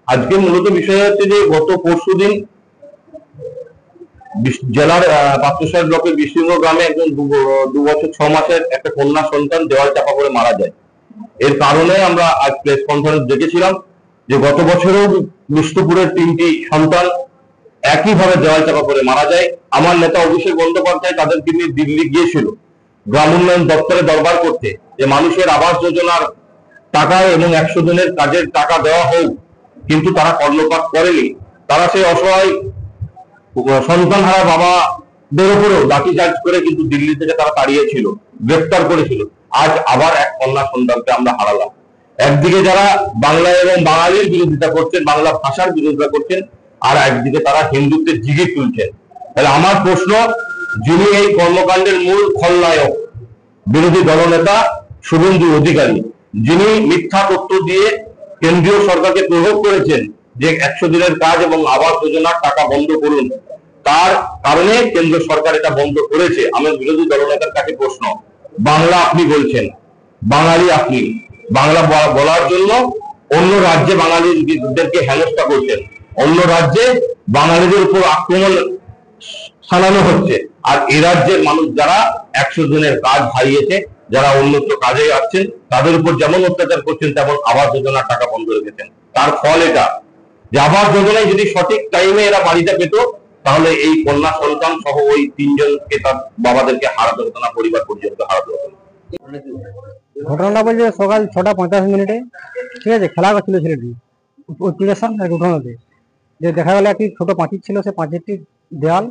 আজকে মূলত বিষয় হচ্ছে যে গত পরশুদিন জেলার পাত্রসাহেব ব্লকের বিষ্ণুপুর গ্রামে একজন 2 বছর 6 মাসের একটা কন্যা সন্তান দেওয়াল চাপা পড়ে মারা যায়। এর কারণে আমরা আজ প্রেস কনফারেন্স ডেকেছিলাম যে গত বছরও বিষ্ণুপুরের 3টি সন্তান একইভাবে দেওয়াল চাপা পড়ে মারা যায়। আমার নেতা অভিষেক বন্দ্যোপাধ্যায় তাদেরকে নিয়ে দিল্লি গিয়েছিল গ্রাম উন্নয়ন দপ্তরে দরবার করতে যে মানুষের আবাস যোজনার টাকা এবং 100 দিনের কাজের টাকা দেওয়া হোক, কিন্তু তারা কর্ণপাত করেনি। তারা সেই অসহায় সন্তান হারা বাবাদের উপরেও লাঠিচার্জ করে কিন্তু দিল্লি থেকে তারা তাড়িয়েছিল, গ্রেফতার করেছিল। আজ আবার এক কন্যা সন্তানকে আমরা হারালাম। একদিকে যারা বাংলা এবং বাঙালির বিরোধিতা করছেন, বাংলা ভাষার বিরোধিতা করছেন, আর একদিকে তারা হিন্দুত্বের জিগির তুলছেন। তাহলে আমার প্রশ্ন, যিনি এই কর্মকাণ্ডের মূল খলনায়ক বিরোধী দলনেতা শুভেন্দু অধিকারী, যিনি মিথ্যা তথ্য দিয়ে কেন্দ্রীয় সরকারকে প্রভোগ করেছেন যে 100 দিনের কাজ এবং আবাস যোজনার টাকা বন্ধ করুন, তার কারণে কেন্দ্র সরকার এটা বন্ধ করেছে। আমার বিরোধী দলনেতার কাছে প্রশ্ন, বাংলা আপনি বলছেন, বাঙালি আপনি, বাংলা বলার জন্য অন্য রাজ্যে বাঙালিদেরকে হেনস্থা করছেন, অন্য রাজ্যে বাঙালিদের উপর আক্রমণ চালানো হচ্ছে, আর এ রাজ্যের মানুষ যারা 100 দিনের কাজ হারিয়েছে, যারা অন্যত্র কাজে যাচ্ছেন, তাদের উপর যেমন অত্যাচার করছেন তেমন আবাস যোজনার টাকা বন্ধ রেখেছেন। তার ফল এটা যে আবাস যোজনায় যদি সঠিক টাইমে এরা বাড়িটা পেত, তাহলে এই কন্যা সন্তান সহ ওই 3 জনকে তার বাবাদেরকে হারাতে হতো না, পরিবার পর্যন্ত হারাতে হতো না। ঘটনাটা বলছে সকাল 6:45 ঠিক আছে, খেলা করছিল ছেলেটি ওই পিড়েশন উঠোনোতে, যে দেখা গেল একটি ছোট পাঁচির ছিল, সে পাঁচিরটি দেয়াল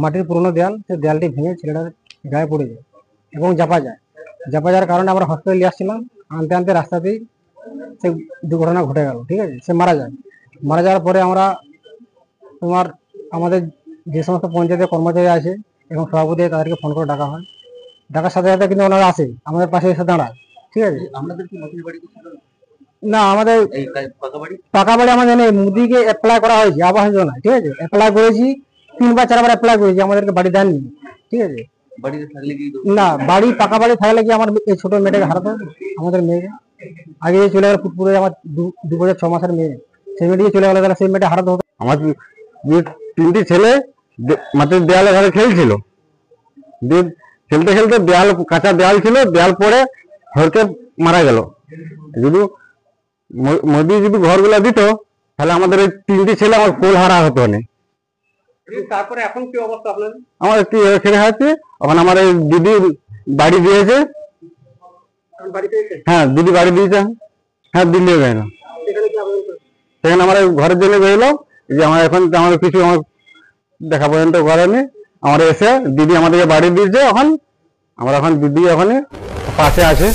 মাটির পুরনো দেয়াল, সে দেয়ালটি ভেঙে ছেলেটার গায়ে পড়ে যায় এবং চাপা যাওয়ার কারণে আমরা হসপিটালে নিয়ে আসছিলাম। আনতে আনতে রাস্তাতেই সে দুর্ঘটনা ঘটে গেল। ঠিক আছে, সে মারা যাওয়ার পরে আমরা আমাদের যে সমস্ত পঞ্চায়েতের কর্মচারী আছে এবং সভাপতি, তাদেরকে ফোন করে ডাকা হয়। ডাকার সাথে সাথে কিন্তু ওনারা আসে, আমাদের পাশে এসে দাঁড়ায়। ঠিক আছে, না আমাদের পাকা বাড়ি আমাদের নেই, মোদিকে অ্যাপ্লাই করা হয়েছে আবাস যোজনা। ঠিক আছে, অ্যাপ্লাই করেছি 3-4 বার অ্যাপ্লাই করেছি, আমাদেরকে বাড়ি দেননি। ঠিক আছে, না বাড়ি পাকা বাড়ি থাকলে কি আমার এই ছোট মেয়েটাকে হারাতো, আমাদের মেয়েকে আগে চলে গেল ফুটপুরে, আমার 2 বছর 6 মাসের মেয়ে, সেই মেয়েটিকে চলে গেল, তাহলে সেই মেয়েটা হারাতে হতো। আমার 3টি ছেলে মাটির দেয়ালে ঘরে খেলছিল, খেলতে খেলতে দেয়াল, কাঁচা দেয়াল ছিল, দেয়াল পরে হরকে মারা গেল। যদি মোদি যদি ঘরগুলা দিত, তাহলে আমাদের এই 3টি ছেলে আমার কোল হারা হতো না। তারপরে এখন কি অবস্থা আপনার? আমার একটু এখানে আছে, ওখানে আমার এই দিদি বাড়ি দিয়েছে। হ্যাঁ, দিদি বাড়ি দিয়েছে। হ্যাঁ, দিল্লি গেল, সেখানে আমার ঘরের জন্য গেল যে আমার এখন আমার কিছু আমার দেখা পর্যন্ত করেনি। আমার এসে দিদি আমাদেরকে বাড়ি দিয়েছে, এখন আমরা এখন দিদি ওখানে পাশে আছে।